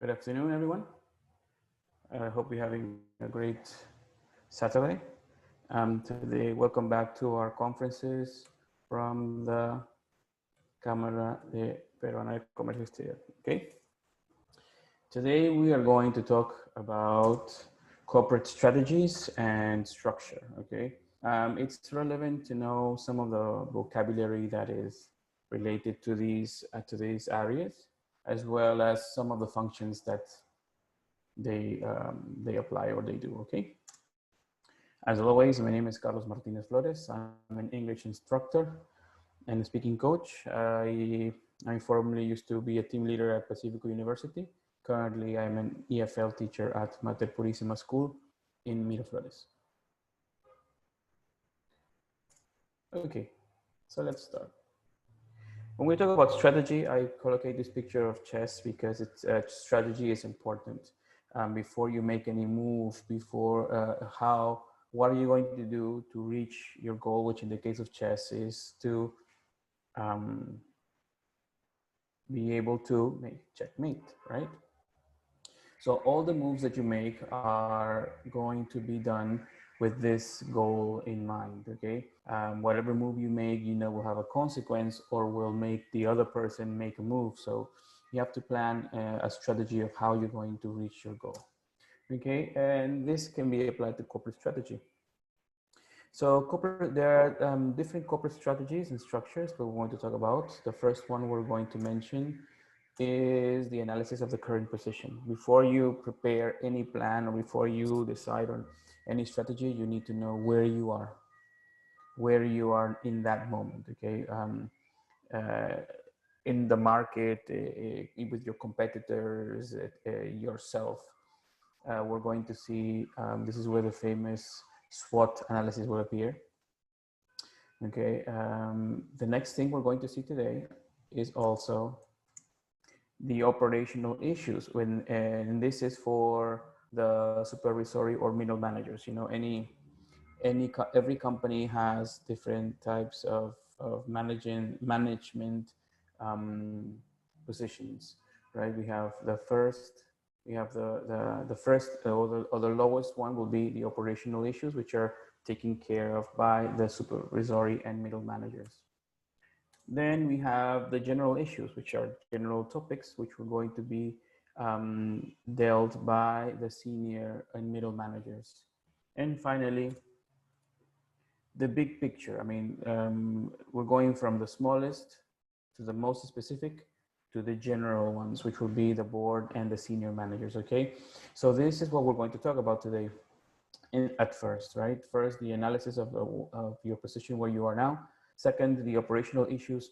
Good afternoon, everyone. I hope you're having a great Saturday. Today, welcome back to our conferences from the Cámara de Peruana de Comercio Exterior. Okay. Today, we are going to talk about corporate strategies and structure. Okay. It's relevant to know some of the vocabulary that is related to these areas, as well as some of the functions that they apply or they do. Okay. As always, my name is Carlos Martinez Flores. I'm an English instructor and speaking coach. I formerly used to be a team leader at Pacifico University. Currently, I'm an EFL teacher at Mater Purísima School in Miraflores. Okay, so let's start. When we talk about strategy, I collocate this picture of chess because strategy is important. Before you make any move, what are you going to do to reach your goal, which in the case of chess is to be able to make checkmate, right? So all the moves that you make are going to be done with this goal in mind, okay? Whatever move you make, will have a consequence or will make the other person make a move. So you have to plan a strategy of how you're going to reach your goal, okay? And this can be applied to corporate strategy. So there are different corporate strategies and structures that we're going to talk about. The first one we're going to mention is the analysis of the current position. Before you prepare any plan or before you decide on any strategy, you need to know where you are in that moment, okay? In the market, with your competitors, yourself. We're going to see, this is where the famous SWOT analysis will appear. Okay, the next thing we're going to see today is also the operational issues and this is for the supervisory or middle managers. Every company has different types of management positions, right? We have the first or the lowest one will be the operational issues, which are taken care of by the supervisory and middle managers. Then we have the general issues, which are general topics, which were going to be dealt by the senior and middle managers. And finally, the big picture. I mean, we're going from the smallest to the most specific to the general ones, which will be the board and the senior managers, okay? So this is what we're going to talk about today at first, right? First, the analysis of your position where you are now. Second, the operational issues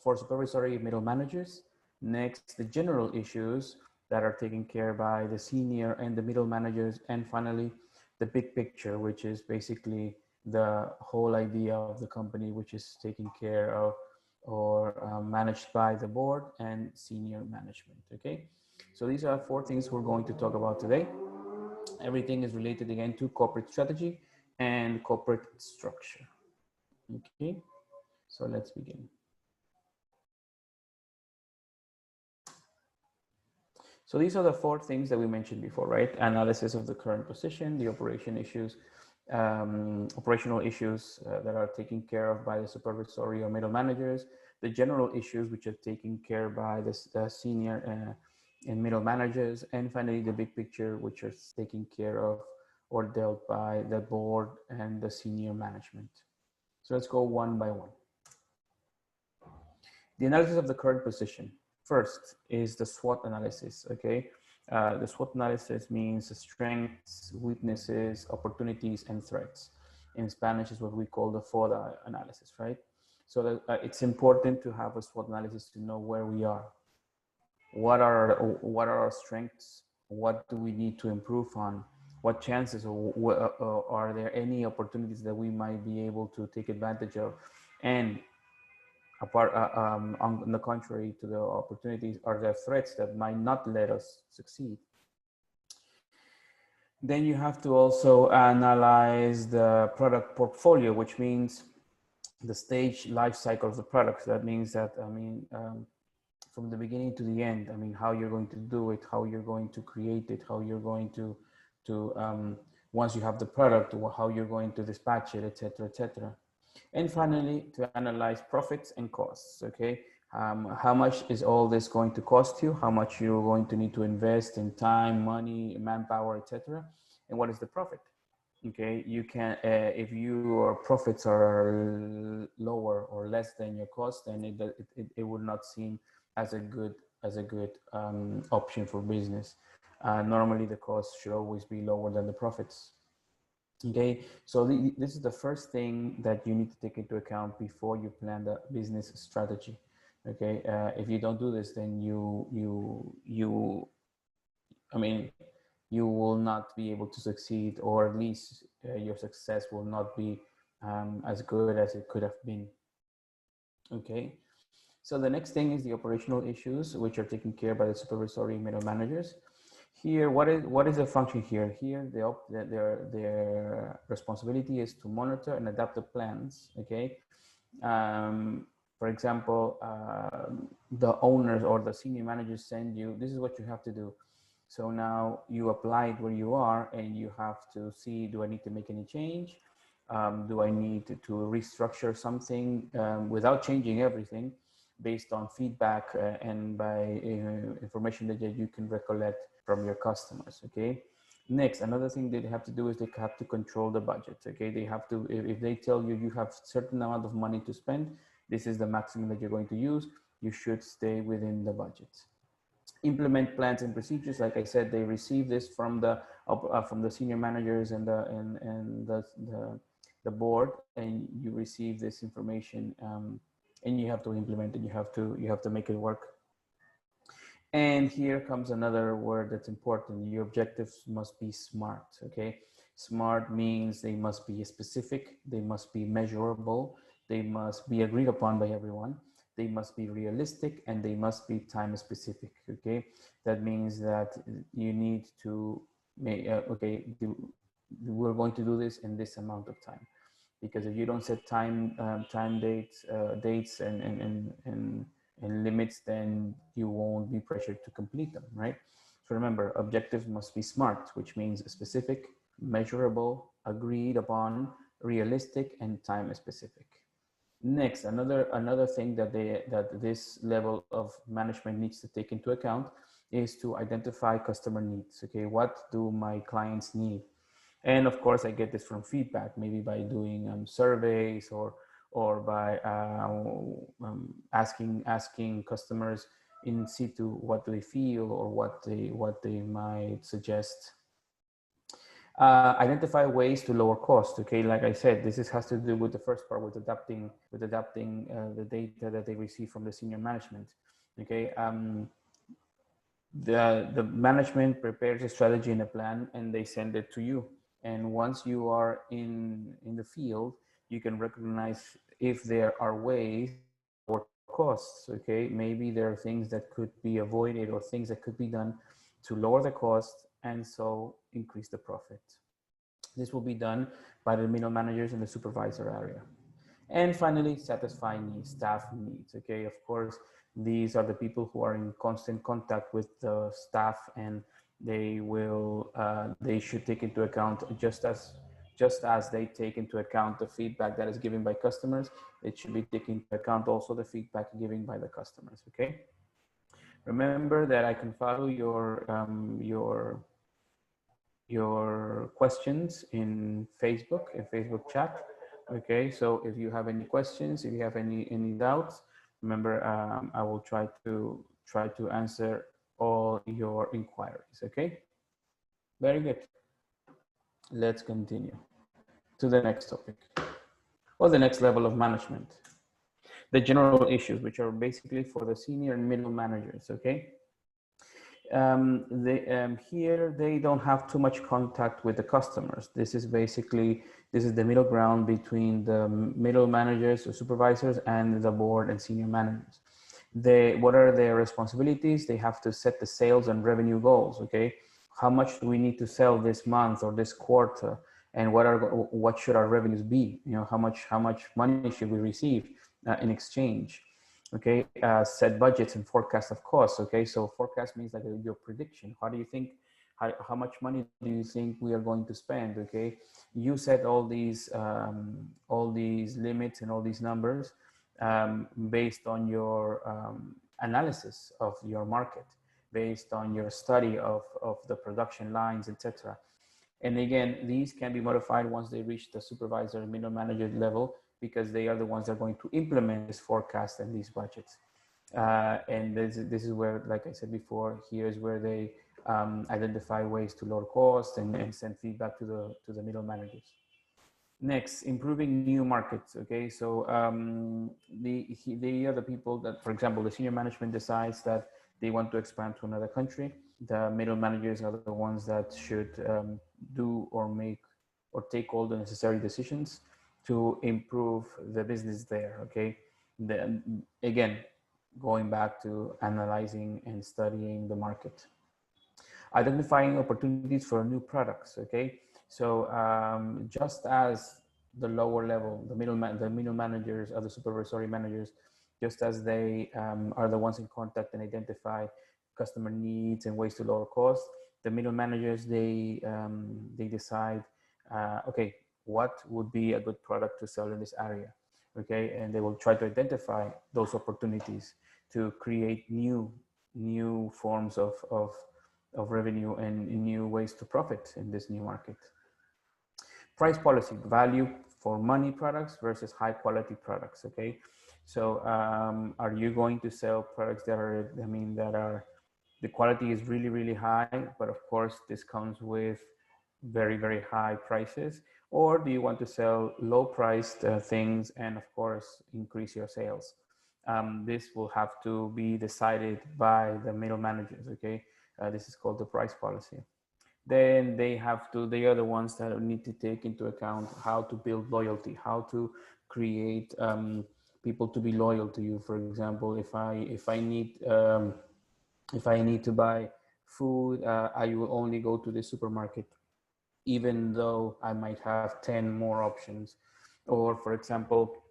for supervisory middle managers. Next, the general issues that are taken care by the senior and the middle managers. And finally, the big picture, which is basically the whole idea of the company, which is taken care of or managed by the board and senior management, okay? So these are 4 things we're going to talk about today. Everything is related again to corporate strategy and corporate structure. Okay, so let's begin. So these are the 4 things that we mentioned before, right? Analysis of the current position, the operational issues that are taken care of by the supervisory or middle managers, the general issues which are taken care by the senior and middle managers, and finally the big picture which are taken care of or dealt by the board and the senior management. So let's go one by one. The analysis of the current position. First is the SWOT analysis, okay? The SWOT analysis means strengths, weaknesses, opportunities, and threats. In Spanish is what we call the FODA analysis, right? So it's important to have a SWOT analysis to know where we are. What are our strengths? What do we need to improve on? What chances or are there any opportunities that we might be able to take advantage of? And on the contrary to the opportunities, are there threats that might not let us succeed? Then you have to also analyze the product portfolio, which means the stage life cycle of the products. That means that, from the beginning to the end. I mean, how you're going to do it, how you're going to create it, how you're going to once you have the product, how you're going to dispatch it, etc., etc. And finally, to analyze profits and costs. Okay, how much is all this going to cost you? How much you're going to need to invest in time, money, manpower, etc. And what is the profit? Okay, you can if your profits are lower or less than your cost, then it would not seem as a good option for business. Normally the cost should always be lower than the profits. Okay, so this is the first thing that you need to take into account before you plan the business strategy. Okay, if you don't do this, then I mean, you will not be able to succeed, or at least your success will not be as good as it could have been. Okay, so the next thing is the operational issues, which are taken care by the supervisory middle managers. Here, what is the function here? Here, their responsibility is to monitor and adapt the plans. Okay, for example, the owners or the senior managers send you, this is what you have to do. So now you apply it where you are, and you have to see, do I need to make any change? Do I need to restructure something without changing everything, based on feedback and by information that you can recollect from your customers? Okay. Next, another thing they have to do is they have to control the budget. Okay, they have to, if they tell you you have certain amount of money to spend, this is the maximum that you're going to use, you should stay within the budget. Implement plans and procedures. Like I said, they receive this from the senior managers and the board, and you receive this information, and you have to implement it. You have to make it work. And here comes another word that's important. Your objectives must be SMART. Okay, SMART means they must be specific, they must be measurable, they must be agreed upon by everyone, they must be realistic, and they must be time specific. Okay, that means that you need to make we're going to do this in this amount of time, because if you don't set dates and limits, then you won't be pressured to complete them, right? So remember, objectives must be SMART, which means specific, measurable, agreed upon, realistic, and time specific. Next, another thing that this level of management needs to take into account is to identify customer needs. Okay, what do my clients need? And of course, I get this from feedback, maybe by doing surveys or by asking customers in situ what do they feel, or what they might suggest. Identify ways to lower cost. Okay, like I said, this has to do with the first part, with adapting the data that they receive from the senior management. Okay, the management prepares a strategy and a plan, and they send it to you. And once you are in the field, you can recognize if there are ways or costs. Okay, maybe there are things that could be avoided, or things that could be done to lower the cost and so increase the profit. This will be done by the middle managers in the supervisor area. And finally, satisfy needs, staff needs. Okay, of course, these are the people who are in constant contact with the staff, and they will they should take into account, just as they take into account the feedback that is given by customers, it should be taken into account also the feedback given by the customers. Okay, remember that I can follow your questions in Facebook chat. Okay, so if you have any questions, if you have any doubts, remember, I will try to answer all your inquiries. Okay, very good. Let's continue to the next topic, or the next level of management, the general issues, which are basically for the senior and middle managers. Okay, here they don't have too much contact with the customers. This is the middle ground between the middle managers or supervisors and the board and senior managers. What are their responsibilities? They have to set the sales and revenue goals. Okay, how much do we need to sell this month or this quarter, and what should our revenues be? You know, how much money should we receive in exchange? Okay, set budgets and forecast of costs. Okay, so forecast means like your prediction. How do you think, how much money do you think we are going to spend? Okay, you set all these limits and all these numbers based on your analysis of your market, based on your study of the production lines, etc. And again, these can be modified once they reach the supervisor and middle manager level, because they are the ones that are going to implement this forecast and these budgets. And this is where, like I said before, here's where they identify ways to lower costs and send feedback to the middle managers. Next, improving new markets. Okay, so they are the people that, for example, the senior management decides that they want to expand to another country. The middle managers are the ones that should do or make or take all the necessary decisions to improve the business there. Okay, again, going back to analyzing and studying the market. Identifying opportunities for new products. Okay, so just as the lower level, the middle managers or the supervisory managers, just as they are the ones in contact and identify customer needs and ways to lower costs, the middle managers, they decide, okay, what would be a good product to sell in this area. Okay, and they will try to identify those opportunities to create new forms of revenue and new ways to profit in this new market. Price policy, value for money products versus high quality products. Okay, so are you going to sell products that are, the quality is really high, but of course this comes with very high prices? Or do you want to sell low priced things and of course increase your sales? This will have to be decided by the middle managers. Okay, this is called the price policy. Then they are the ones that need to take into account how to build loyalty, how to create people to be loyal to you. For example, if I need to buy food, I will only go to the supermarket, even though I might have 10 more options. Or for example,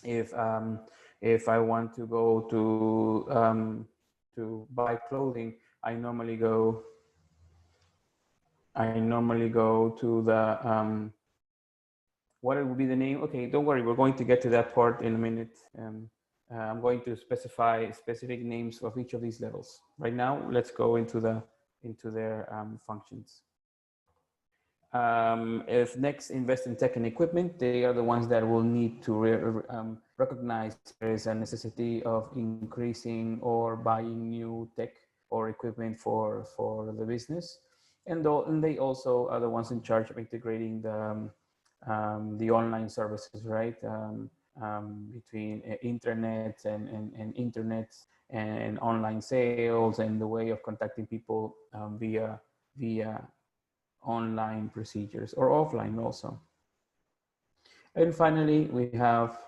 if I want to go to buy clothing, I normally go to the what it would be the name. Okay, don't worry, we're going to get to that part in a minute. I'm going to specify specific names of each of these levels. Right now, let's go into their functions. If next, invest in tech and equipment, they are the ones that will need to recognize there is a necessity of increasing or buying new tech or equipment for the business. And they also are the ones in charge of integrating the online services, right? Between internet and online sales, and the way of contacting people via online procedures or offline also. And finally, we have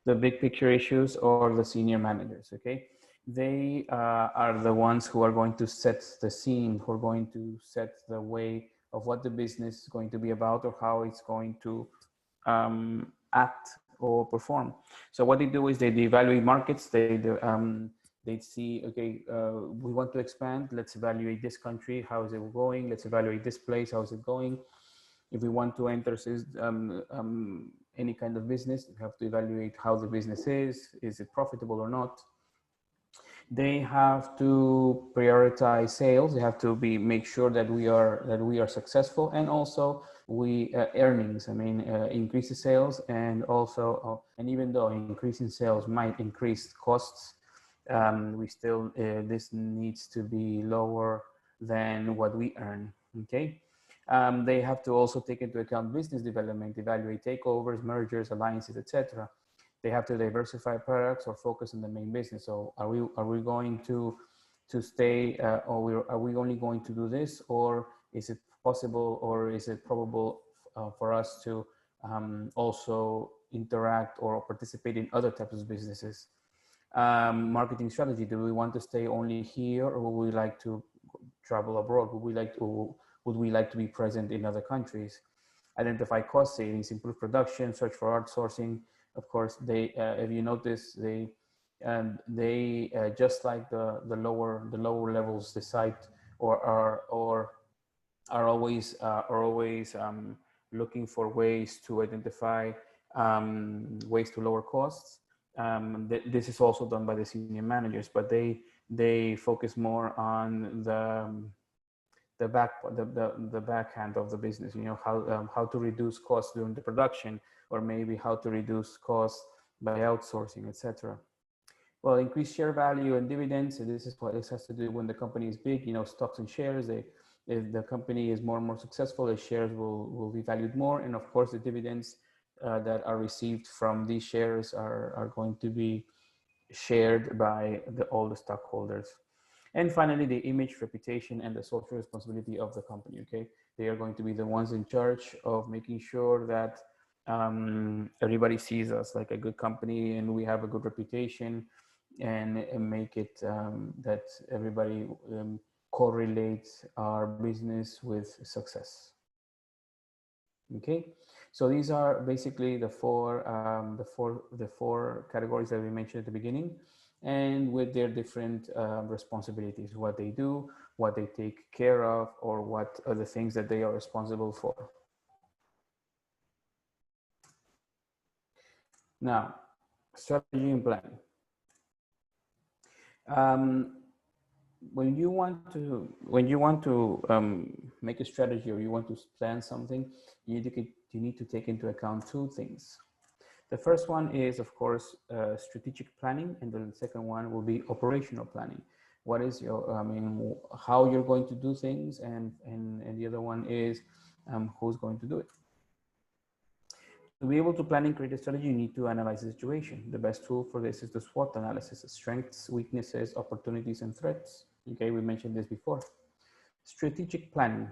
the big picture issues, or the senior managers. Okay, they are the ones who are going to set the scene, who are going to set the way of what the business is going to be about, or how it's going to act or perform. So what they do is they evaluate markets. They see, okay, we want to expand. Let's evaluate this country. How is it going? Let's evaluate this place. How is it going? If we want to enter any kind of business, we have to evaluate how the business is it profitable or not? They have to prioritize sales. They have to make sure that we are successful, and also earnings. Increase the sales, and also and even though increasing sales might increase costs, we still this needs to be lower than what we earn. Okay. They have to also take into account business development, evaluate takeovers, mergers, alliances, etc. They have to diversify products or focus on the main business. So are we going to stay, or are we only going to do this, or is it possible, or is it probable for us to also interact or participate in other types of businesses? Marketing strategy. Do we want to stay only here, or would we like to travel abroad? Would we like to be present in other countries? Identify cost savings, improve production, search for outsourcing. Of course, if you notice, and they just like the lower levels decide or are always looking for ways to identify ways to lower costs. This is also done by the senior managers, but they focus more on the back end of the business. You know, how to reduce costs during the production, or maybe how to reduce costs by outsourcing, etc. Well, increased share value and dividends. And this is what this has to do when the company is big. You know, stocks and shares. If the company is more and more successful, the shares will be valued more, and of course, the dividends that are received from these shares are going to be shared by all the stockholders. And finally, the image, reputation, and the social responsibility of the company. Okay, they are going to be the ones in charge of making sure that everybody sees us like a good company and we have a good reputation, and make it that everybody correlates our business with success. Okay, so these are basically the four categories that we mentioned at the beginning, and with their different responsibilities, what they do, what they take care of, or what are the things that they are responsible for. Now, strategy and planning. When you want to make a strategy, or you want to plan something, you need to take into account two things. The first one is, of course, strategic planning, and then the second one will be operational planning. What is your, how you're going to do things, and the other one is who's going to do it. To be able to plan and create a strategy, you need to analyze the situation. The best tool for this is the SWOT analysis: strengths, weaknesses, opportunities, and threats. Okay, we mentioned this before. Strategic planning.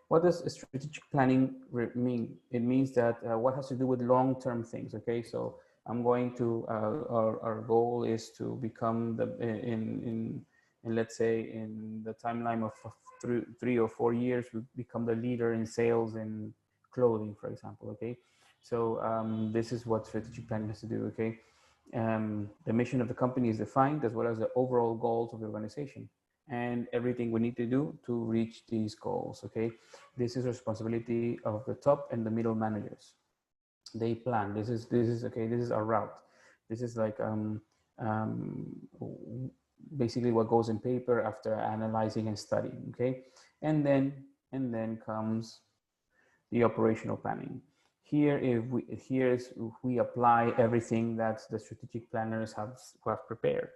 What does strategic planning mean? It means that what has to do with long-term things. Okay, so I'm going to our goal is to become in let's say in the timeline of 3 or 4 years, we become the leader in sales in clothing, for example. Okay, so this is what strategic planning has to do. Okay, the mission of the company is defined, as well as the overall goals of the organization, and everything we need to do to reach these goals. Okay, this is responsibility of the top and the middle managers. They plan. This is okay. This is our route. This is like basically what goes in paper after analyzing and studying. Okay, and then comes the operational planning. Here, if we apply everything that the strategic planners have prepared.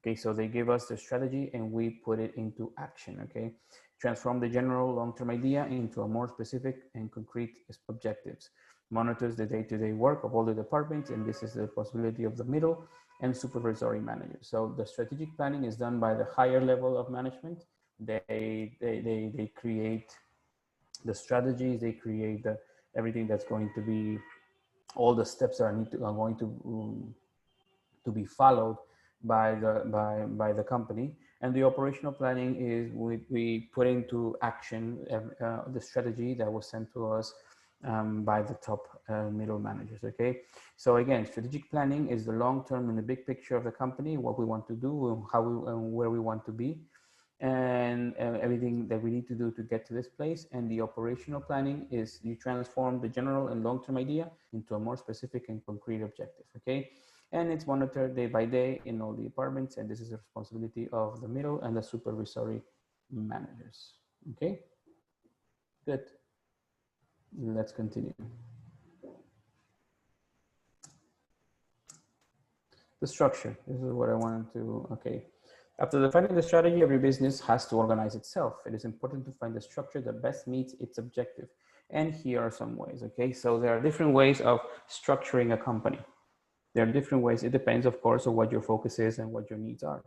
Okay, so they give us the strategy and we put it into action. Okay, transform the general long-term idea into a more specific and concrete objectives. Monitors the day-to-day work of all the departments, and this is the responsibility of the middle and supervisory managers. So the strategic planning is done by the higher level of management. They create the strategies, they create everything that's going to be, all the steps that are going to be followed by the company. And the operational planning is we put into action the strategy that was sent to us by the top middle managers. Okay, so again, strategic planning is the long term and the big picture of the company, what we want to do, how where we want to be, and everything that we need to do to get to this place. And the operational planning is you transform the general and long-term idea into a more specific and concrete objective. Okay, and it's monitored day by day in all the departments, and this is the responsibility of the middle and the supervisory managers. Okay, good. Let's continue. The structure, this is what I wanted to, okay. After defining the strategy, every business has to organize itself. It is important to find the structure that best meets its objective. And here are some ways, okay? So there are different ways of structuring a company. There are different ways. It depends, of course, on what your focus is and what your needs are.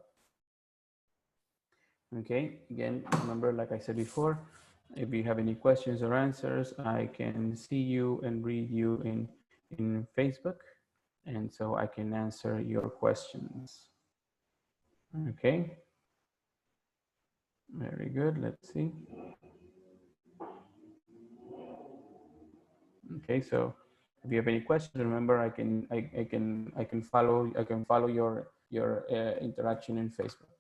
Okay, again, remember, like I said before, if you have any questions or answers, I can see you and read you in Facebook. And so I can answer your questions. Okay. Very good. Let's see. Okay, so If you have any questions, remember I can follow your interaction in Facebook.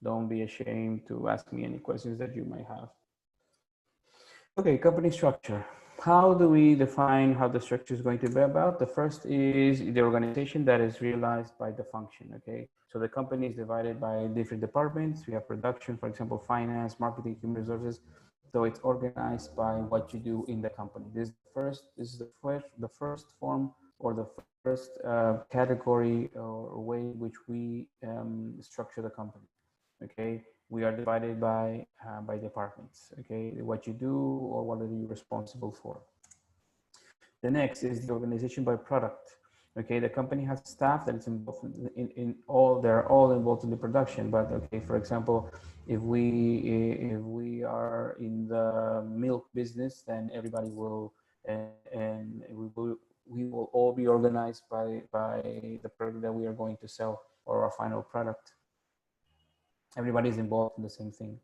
Don't be ashamed to ask me any questions that you might have. Okay, company structure. How do we define how the structure is going to be about? The first is the organization that is realized by the function, okay? So the company is divided by different departments. We have production, for example, finance, marketing, human resources. So it's organized by what you do in the company. This is the first form or the first category or way in which we structure the company, okay? We are divided by departments, okay? What you do or what are you responsible for. The next is the organization by product. Okay, the company has staff that is involved in all, they're all involved in the production, but okay, for example, if we are in the milk business, then everybody will, and we will all be organized by the product that we are going to sell or our final product. Everybody is involved in the same thing.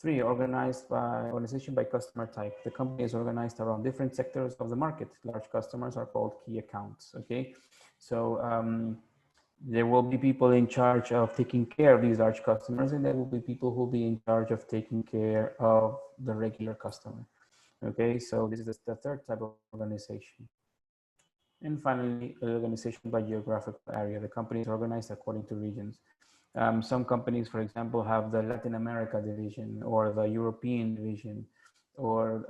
3, organization by customer type. The company is organized around different sectors of the market. Large customers are called key accounts, okay? So there will be people in charge of taking care of these large customers, and there will be people who will be in charge of taking care of the regular customer, okay? So this is the third type of organization. And finally, organization by geographical area. The company is organized according to regions. Some companies, for example, have the Latin America division or the European division or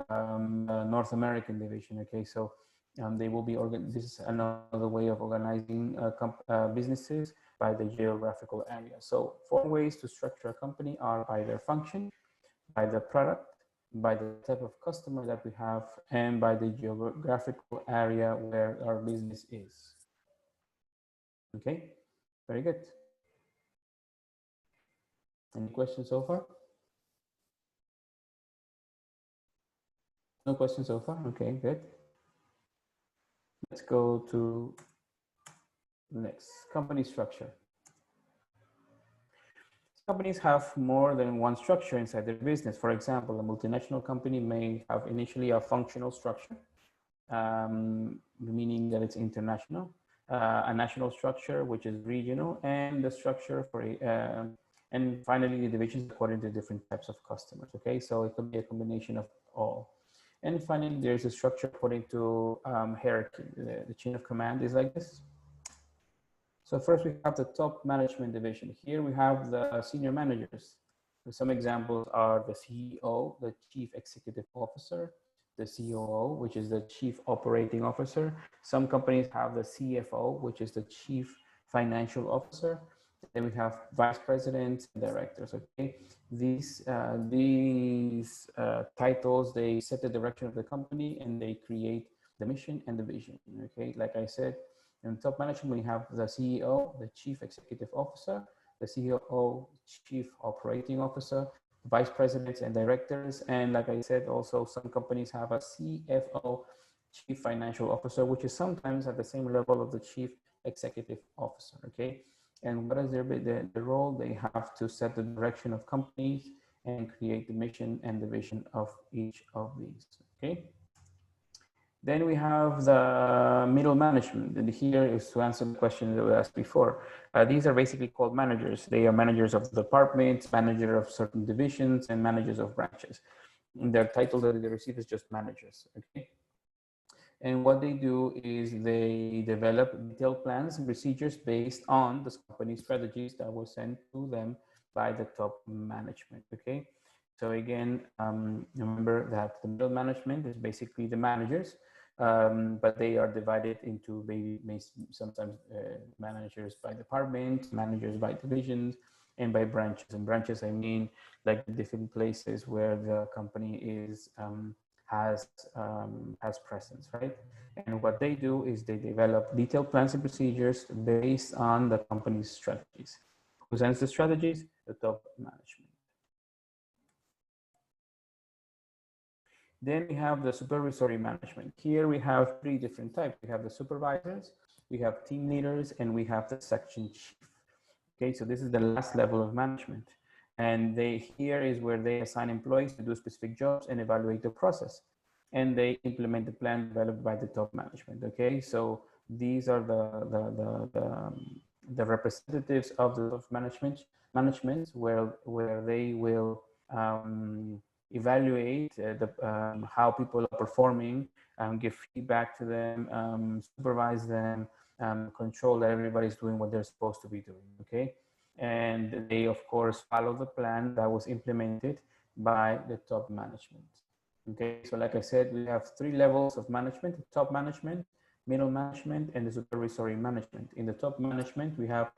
North American division. Okay, so they will be this is another way of organizing businesses by the geographical area. So 4 ways to structure a company are by their function, by the product, by the type of customer that we have, and by the geographical area where our business is. Okay, very good. Any questions so far? No questions so far? Okay, good. Let's go to the next, company structure. Companies have more than one structure inside their business. For example, a multinational company may have initially a functional structure, meaning that it's international, a national structure, which is regional, and the structure for and finally the divisions according to different types of customers. Okay, so it could be a combination of all. And finally, there's a structure according to hierarchy. The chain of command is like this. So first we have the top management division. Here we have the senior managers. So some examples are the CEO, the Chief Executive Officer, the COO, which is the Chief Operating Officer. Some companies have the CFO, which is the Chief Financial Officer. Then we have vice presidents and directors. Okay, these titles, they set the direction of the company and they create the mission and the vision. Okay, like I said, in top management we have the CEO, the Chief Executive Officer, the COO, Chief Operating Officer, vice presidents and directors, and like I said, also some companies have a CFO, Chief Financial Officer, which is sometimes at the same level of the Chief Executive Officer. Okay. And what is the role? They have to set the direction of companies and create the mission and the vision of each of these, okay? Then we have the middle management, and here is to answer the question that we asked before. These are basically called managers. They are managers of the departments, manager of certain divisions, and managers of branches. And their title that they receive is just managers, okay? And what they do is they develop detailed plans and procedures based on the company strategies that were sent to them by the top management, okay? So again, remember that the middle management is basically the managers, but they are divided into maybe sometimes managers by department, managers by divisions, and by branches. And branches, I mean like different places where the company is has presence, right? And what they do is they develop detailed plans and procedures based on the company's strategies. Who sends the strategies? The top management. Then we have the supervisory management. Here we have 3 different types. We have the supervisors, we have team leaders, and we have the section chief. Okay, so this is the last level of management. And here is where they assign employees to do specific jobs and evaluate the process. and they implement the plan developed by the top management. Okay, so these are the representatives of the top management where they will evaluate how people are performing, give feedback to them, supervise them, control that everybody's doing what they're supposed to be doing. Okay, and they of course follow the plan that was implemented by the top management. Okay, so like I said, we have 3 levels of management: the top management, middle management, and the supervisory management. In the top management, we have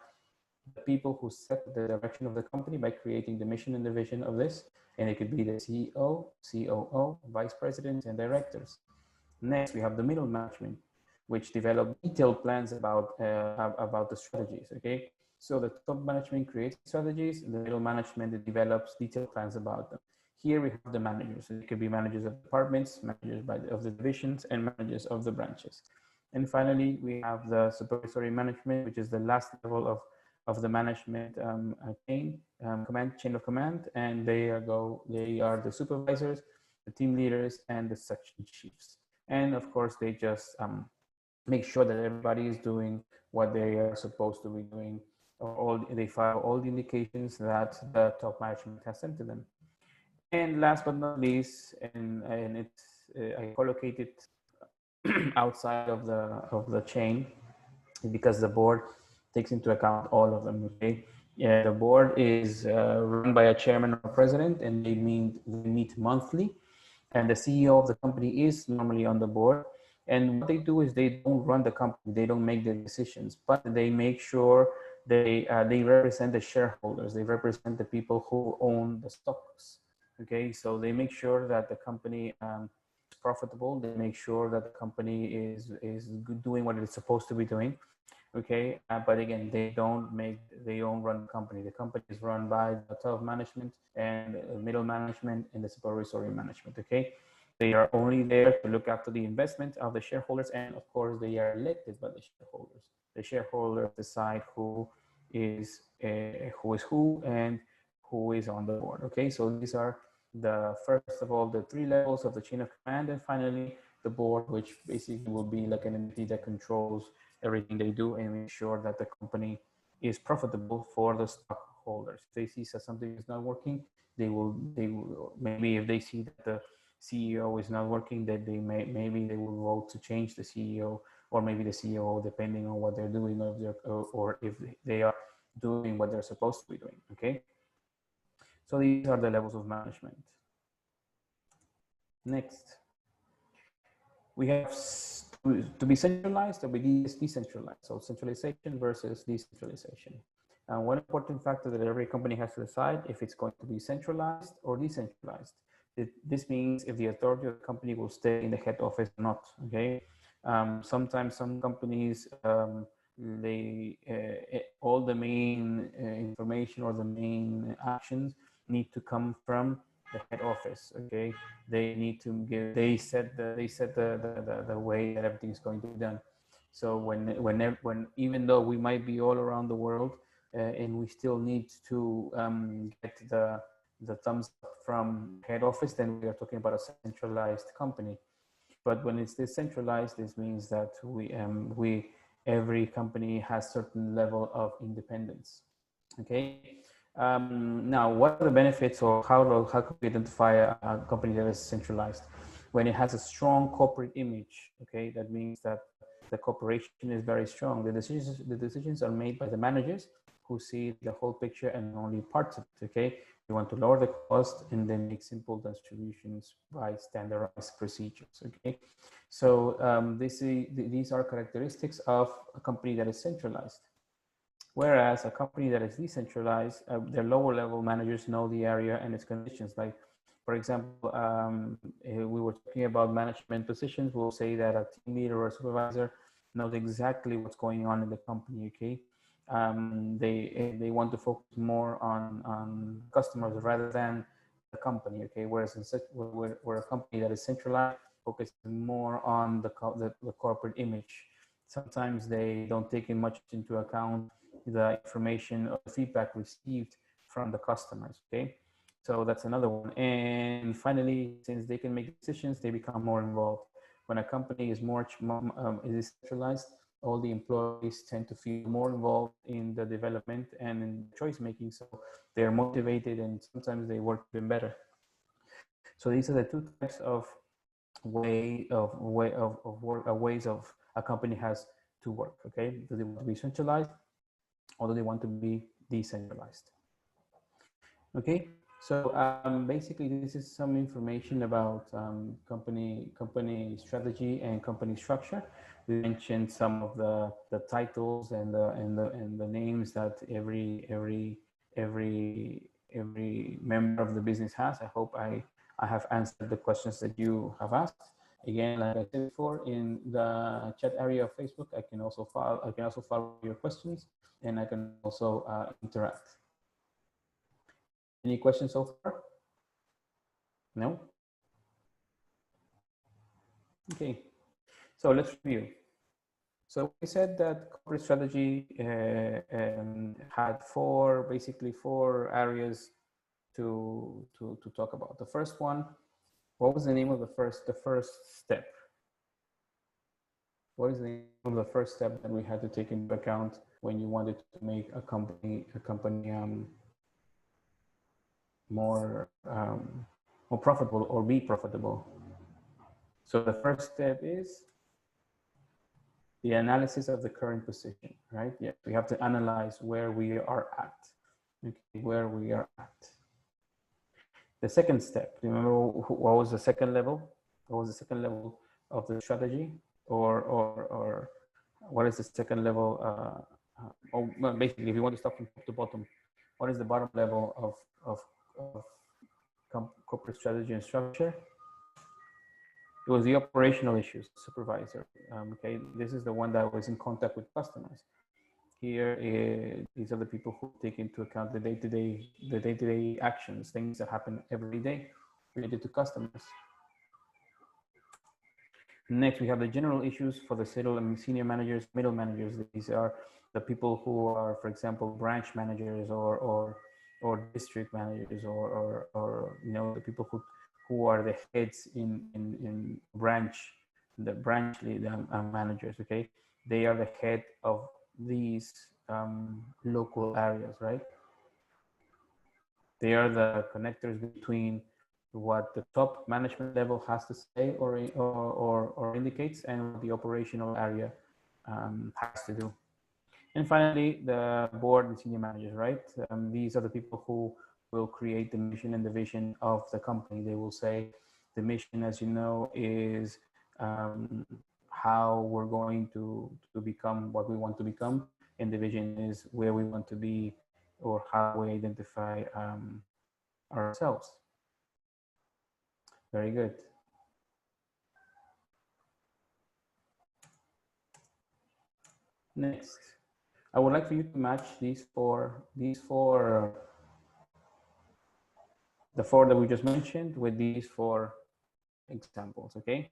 the people who set the direction of the company by creating the mission and the vision of this, and it could be the CEO, COO, vice presidents, and directors. Next, we have the middle management, which develop detailed plans about the strategies. Okay, so the top management creates strategies, the middle management develops detailed plans about them. Here we have the managers. It could be managers of departments, managers of the divisions, and managers of the branches. And finally, we have the supervisory management, which is the last level of the management chain of command, and they are the supervisors, the team leaders, and the section chiefs. And of course, they just make sure that everybody is doing what they are supposed to be doing, or they follow all the indications that the top management has sent to them. And last but not least, and it's I collocate it outside of the chain because the board takes into account all of them. Okay, yeah, the board is run by a chairman or president, and they meet monthly, and the CEO of the company is normally on the board. And what they do is they don't run the company, they don't make the decisions, but they make sure they represent the shareholders, they represent the people who own the stocks. Okay, so they make sure that the company is profitable. They make sure that the company is doing what it's supposed to be doing. Okay, but again, they don't run the company. The company is run by the top management and middle management and the supervisory management. Okay, they are only there to look after the investment of the shareholders, and of course, they are elected by the shareholders. The shareholders decide who is who and who is on the board. Okay, so these are first of all the 3 levels of the chain of command, and finally the board, which basically will be like an entity that controls everything they do and make sure that the company is profitable for the stockholders. If they see that something is not working, they will maybe if they see that the CEO is not working, that maybe they will vote to change the CEO, or maybe the CEO, depending on what they're doing, or if they are doing what they're supposed to be doing. Okay, so these are the levels of management. Next, we have to be centralized or be decentralized. So centralization versus decentralization. And one important factor that every company has to decide if it's going to be centralized or decentralized. This means if the authority of the company will stay in the head office or not. Okay. Sometimes some companies all the main information or the main actions need to come from the head office. Okay, they need to give. They set the way that everything is going to be done. So when even though we might be all around the world and we still need to get the thumbs up from head office, then we are talking about a centralized company. But when it's decentralized, this means that every company has certain level of independence. Okay. Now, what are the benefits, or how can we identify a company that is centralized? When it has a strong corporate image. Okay, that means that the corporation is very strong. The decisions are made by the managers who see the whole picture and only parts of it. Okay, you want to lower the cost and then make simple distributions by standardized procedures. Okay, so these are characteristics of a company that is centralized. Whereas a company that is decentralized, their lower level managers know the area and its conditions. Like, for example, we were talking about management positions. We'll say that a team leader or a supervisor knows exactly what's going on in the company. Okay, they want to focus more on customers rather than the company. Okay, whereas where a company that is centralized focuses more on the corporate image. Sometimes they don't take much into account the information or the feedback received from the customers. Okay, So that's another one. And finally, since they can make decisions, they become more involved. When a company is is centralized, all the employees tend to feel more involved in the development and in choice making. So they're motivated and sometimes they work even better. So these are the two types of ways of a company has to work. Okay, do they want to be centralized or do they want to be decentralized? Okay, so basically this is some information about company strategy and company structure. We mentioned some of the titles and the names that every member of the business has. I hope I have answered the questions that you have asked. Again, like I said before, in the chat area of Facebook, I can also follow your questions, and I can also interact. Any questions so far? No? Okay, so let's review. So we said that corporate strategy had basically four areas to talk about. The first one, what was the name of the first step? What is the name of the first step that we had to take into account when you wanted to make a company more profitable or be profitable? So the first step is the analysis of the current position, right? Yeah, we have to analyze where we are at, okay, where we are at. The second step, remember what was the second level? What was the second level of the strategy? Or what is the second level? Well, basically, if you want to start from top to bottom, what is the bottom level of corporate strategy and structure? It was the operational issues supervisor. Okay, this is the one that was in contact with customers. Here, these are the people who take into account the day-to-day actions, things that happen every day related to customers. Next, we have the general issues for the senior managers, middle managers. These are the people who are, for example, branch managers or district managers or you know, the people who are the heads in the branch managers. Okay, they are the head of these local areas, right? They are the connectors between what the top management level has to say or indicates and what the operational area has to do. And finally, the board and senior managers, right? These are the people who will create the mission and the vision of the company. They will say the mission, as you know, is how we're going to become what we want to become. And the vision is where we want to be or how we identify ourselves. Very good. Next, I would like for you to match the four that we just mentioned with these four examples, okay?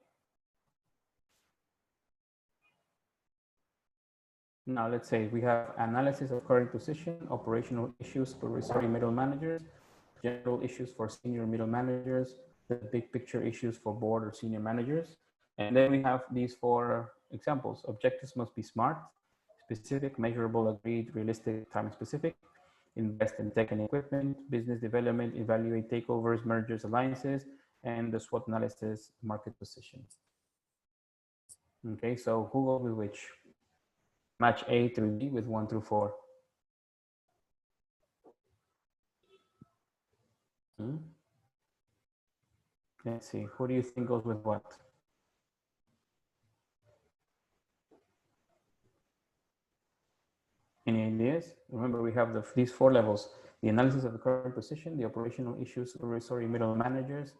Now let's say we have analysis of current position, operational issues for supervisory middle managers, general issues for senior middle managers, the big picture issues for board or senior managers. And then we have these four examples. Objectives must be SMART, specific, measurable, agreed, realistic, time specific. Invest in tech and equipment, business development, evaluate takeovers, mergers, alliances, and the SWOT analysis, market position. Okay, so who goes with which? Match A through D with 1 through 4. Let's see, who do you think goes with what? Any ideas? Remember, we have these four levels: the analysis of the current position, the operational issues for middle managers,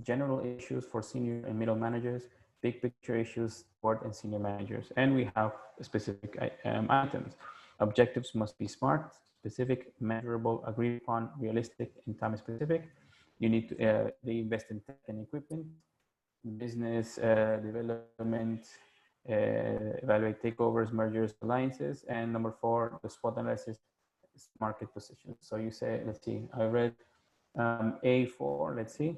general issues for senior and middle managers, big picture issues, board and senior managers. And we have specific items. Objectives must be SMART, specific, measurable, agreed upon, realistic, and time specific. You need to they invest in tech and equipment, business development, evaluate takeovers, mergers, alliances, and number 4, the SWOT analysis, market position. So you say, let's see, I read A4, let's see.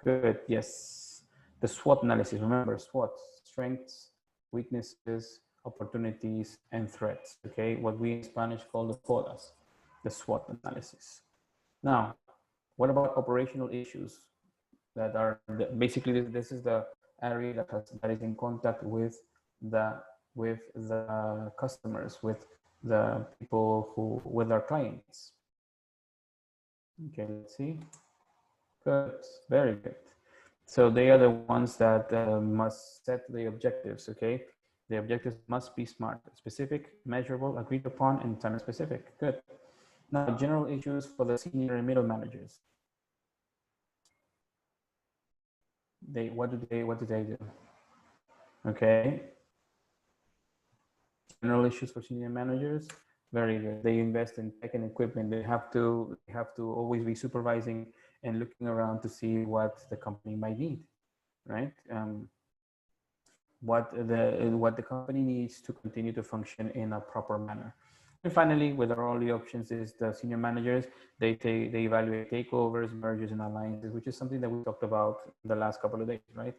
Good, yes. The SWOT analysis, remember SWOT, strengths, weaknesses, opportunities, and threats, okay? What we in Spanish call the quotas, the SWOT analysis. Now, what about operational issues that are, basically this is the area that is in contact with the customers, with the people with our clients. Okay, let's see. Good, very good. So they are the ones that must set the objectives, okay? The objectives must be smart, specific, measurable, agreed upon, and time specific. Good. Now, general issues for the senior and middle managers. What do they do? Okay. General issues for senior managers. Very good. They invest in tech and equipment. They have to always be supervising and looking around to see what the company might need, right? What the company needs to continue to function in a proper manner. And finally, with all the options is the senior managers, they evaluate takeovers, mergers, and alliances, which is something that we talked about the last couple of days, right?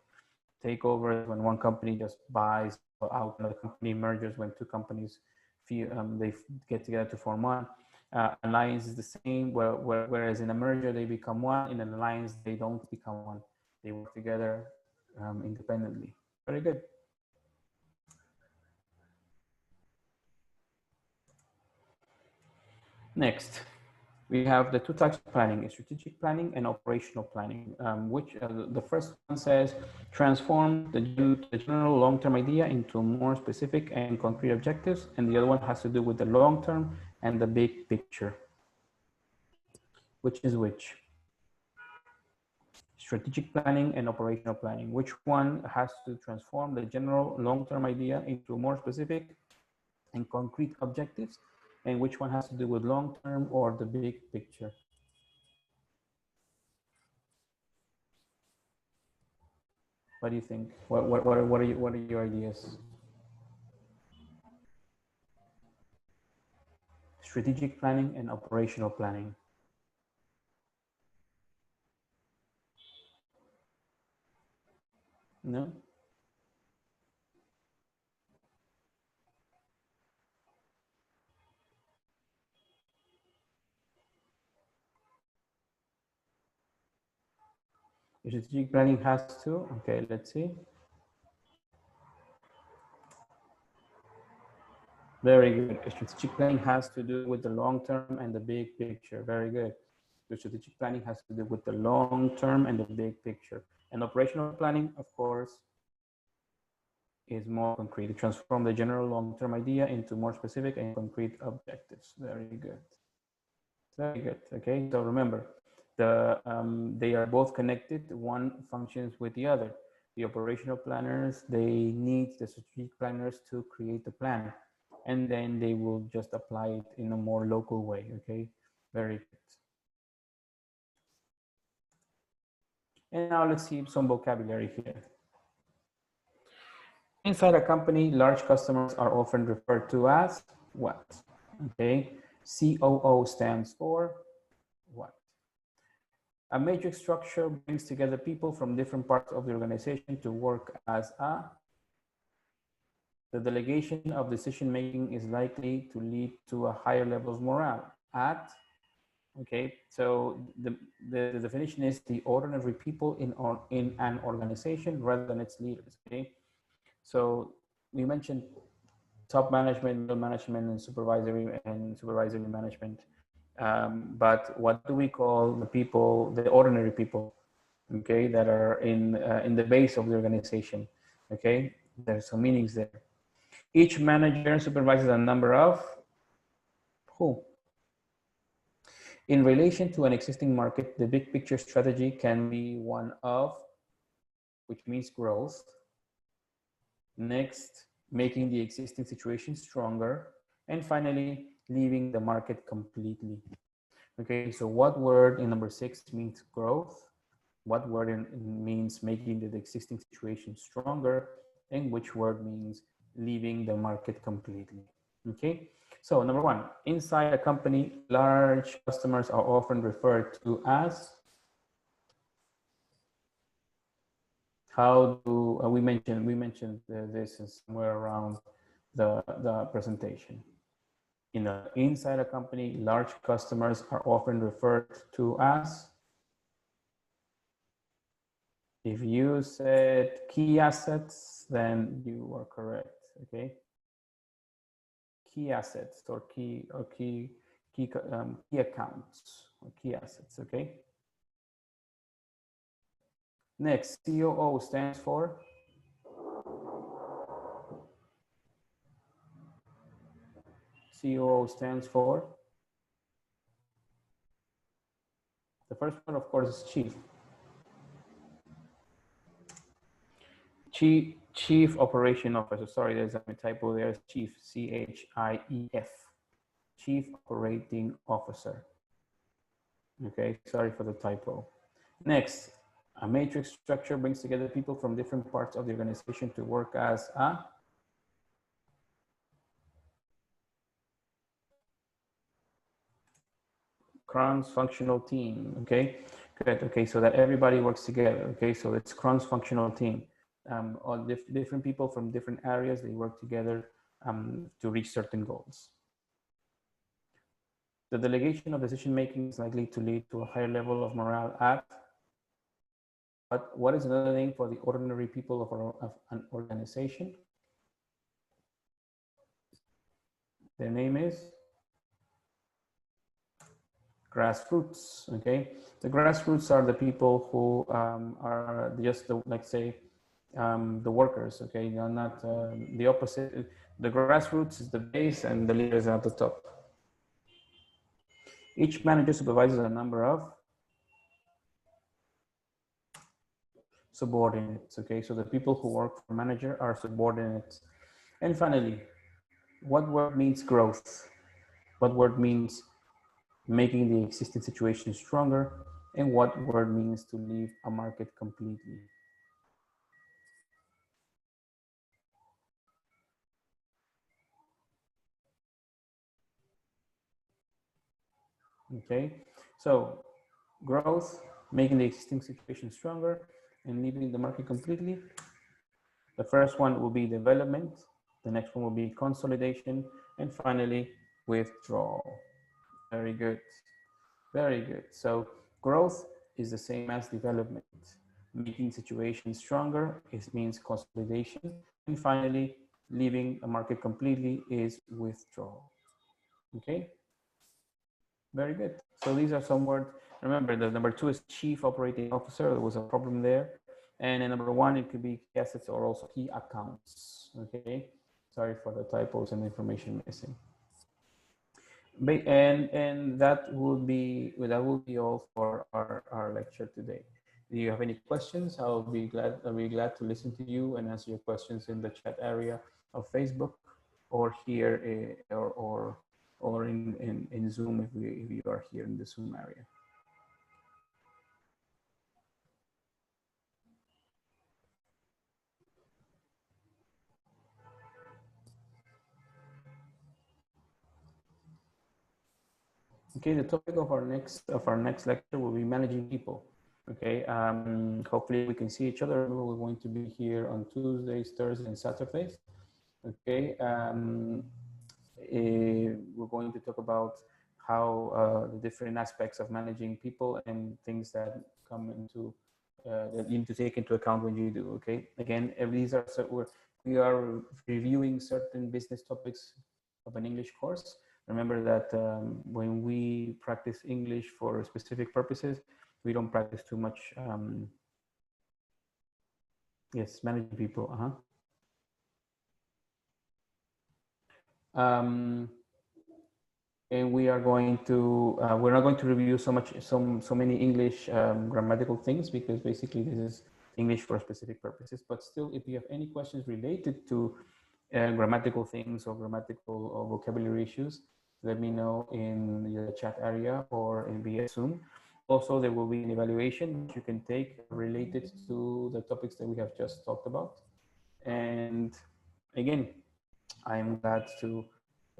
Takeovers, when one company just buys out another company, mergers when two companies they get together to form one. Alliance is the same, whereas in a merger they become one, in an alliance they don't become one. They work together independently. Very good. Next, we have the two types of planning: strategic planning and operational planning, which the first one says transform the general long-term idea into more specific and concrete objectives, and the other one has to do with the long-term and the big picture. Which is which? Strategic planning and operational planning. Which one has to transform the general long-term idea into more specific and concrete objectives, and which one has to do with long-term or the big picture? What do you think? What are your ideas? Strategic planning and operational planning. No? Strategic planning has to, okay, let's see. Very good. Strategic planning has to do with the long term and the big picture. Very good. The strategic planning has to do with the long term and the big picture. And operational planning, of course, is more concrete. To transform the general long-term idea into more specific and concrete objectives. Very good. Very good. Okay, so remember, they are both connected. One functions with the other. The operational planners, they need the strategic planners to create the plan, and then they will just apply it in a more local way. Okay, very good. And now let's see some vocabulary here. Inside a company, large customers are often referred to as what? Okay, COO stands for what? A matrix structure brings together people from different parts of the organization to work as a. The delegation of decision-making is likely to lead to a higher level of morale at. Okay, so the definition is the ordinary people in an organization rather than its leaders. Okay, so we mentioned top management, middle management, and supervisory management. But what do we call the people, the ordinary people, okay, that are in the base of the organization? Okay, there's some meanings there. Each manager supervises a number of who? In relation to an existing market, the big picture strategy can be one of, which means growth. Next, making the existing situation stronger. And finally, leaving the market completely. Okay, so what word in number 6 means growth? What word means making the existing situation stronger? And which word means leaving the market completely? Okay, So number one, inside a company, large customers are often referred to as, how do we mentioned this is somewhere around the presentation. Inside a company, large customers are often referred to as, if you said key assets, then you are correct, okay? Key assets or key accounts or key assets, okay? Next, COO stands for? COO stands for? The first one, of course, is chief. Chief Operation Officer. Sorry, there's a typo there. Chief, C-H-I-E-F. Chief Operating Officer. Okay, sorry for the typo. Next, a matrix structure brings together people from different parts of the organization to work as a cross-functional team. Okay, good. Okay, so that everybody works together. Okay, so it's cross-functional team. All different people from different areas, they work together to reach certain goals. The delegation of decision-making is likely to lead to a higher level of morale at, but what is another name for the ordinary people of an organization? Their name is grassroots, okay? The grassroots are the people who are just, let's say, the workers, okay? They're not the opposite. The grassroots is the base and the leaders are at the top. Each manager supervises a number of subordinates, okay? So the people who work for manager are subordinates. And finally, what word means growth? What word means making the existing situation stronger? And what word means to leave a market completely? Okay, so growth, making the existing situation stronger, and leaving the market completely. The first one will be development. The next one will be consolidation. And finally, withdrawal. Very good. Very good. So growth is the same as development. Making situations stronger, it means consolidation. And finally, leaving a market completely is withdrawal. Okay. Very good. So these are some words. Remember, the number 2 is Chief Operating Officer. There was a problem there. And then number 1, it could be key assets or also key accounts. Okay. Sorry for the typos and information missing. And that will be all for our lecture today. Do you have any questions? I'll be glad to listen to you and answer your questions in the chat area of Facebook or here or in Zoom if you are here in the Zoom area. Okay, the topic of our next lecture will be managing people. Okay, hopefully we can see each other. We're going to be here on Tuesdays, Thursdays, and Saturdays. Okay, we're going to talk about how the different aspects of managing people and things that come into that you need to take into account when you do. Okay, again, these are we are reviewing certain business topics of an English course. Remember that when we practice English for specific purposes, we don't practice too much. Yes, managing people. And we are going to we're not going to review so many English grammatical things, because basically this is English for specific purposes. But still, if you have any questions related to grammatical things or grammatical or vocabulary issues, let me know in the chat area or in via Zoom. Also, there will be an evaluation that you can take related to the topics that we have just talked about. And again, I'm glad to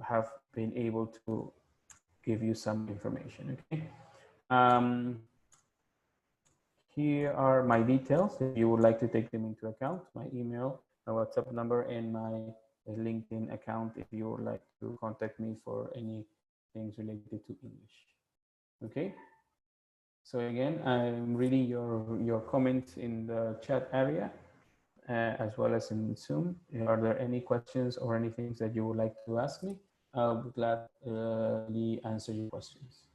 have been able to give you some information. Okay. Here are my details. If you would like to take them into account, my email, my WhatsApp number, and my LinkedIn account if you would like to contact me for any things related to English. Okay. So again, I'm reading your comments in the chat area as well as in Zoom. Are there any questions or any things that you would like to ask me? I'll be gladly answer your questions.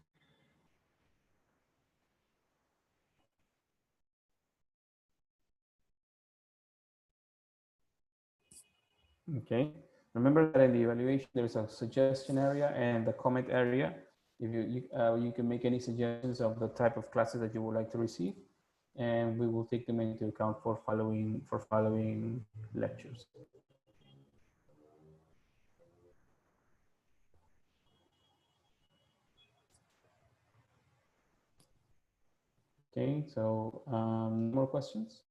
Okay. Remember that in the evaluation, there's a suggestion area and the comment area. If you can make any suggestions of the type of classes that you would like to receive, and we will take them into account for following lectures. Okay, so more questions?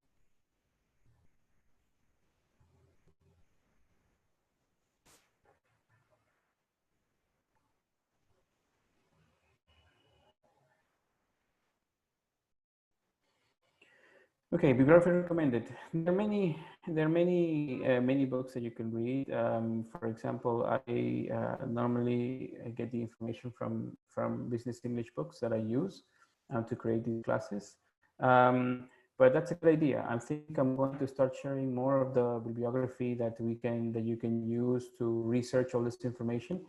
Okay, bibliography recommended. There are many books that you can read. For example, I normally get the information from business English books that I use to create these classes. But that's a good idea. I think I'm going to start sharing more of the bibliography that you can use to research all this information.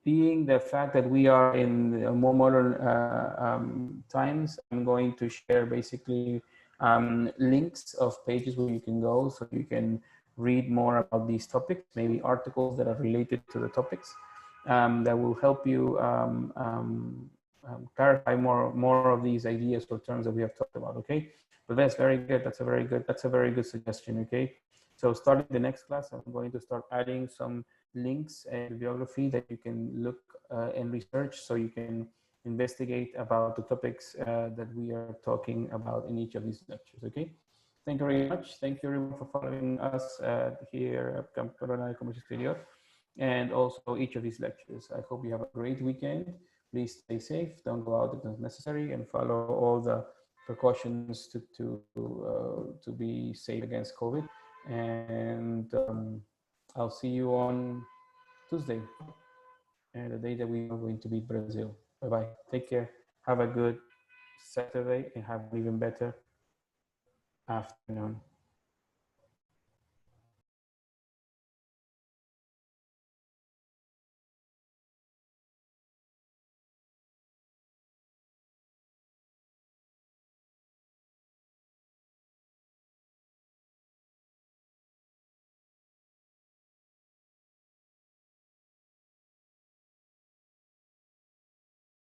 Being the fact that we are in more modern times, I'm going to share basically links of pages where you can go so you can read more about these topics, maybe articles that are related to the topics that will help you clarify more of these ideas or terms that we have talked about. Okay, but that's very good. That's a very good suggestion. Okay, so starting the next class, I'm going to start adding some links and bibliography that you can look and research so you can investigate about the topics that we are talking about in each of these lectures. Okay, thank you very much. Thank you everyone for following us here at Corona Comercio Exterior and also each of these lectures. I hope you have a great weekend. Please stay safe, don't go out if not necessary, and follow all the precautions to be safe against COVID. And I'll see you on Tuesday, and the day that we are going to beat Brazil. Bye-bye. Take care. Have a good Saturday and have an even better afternoon.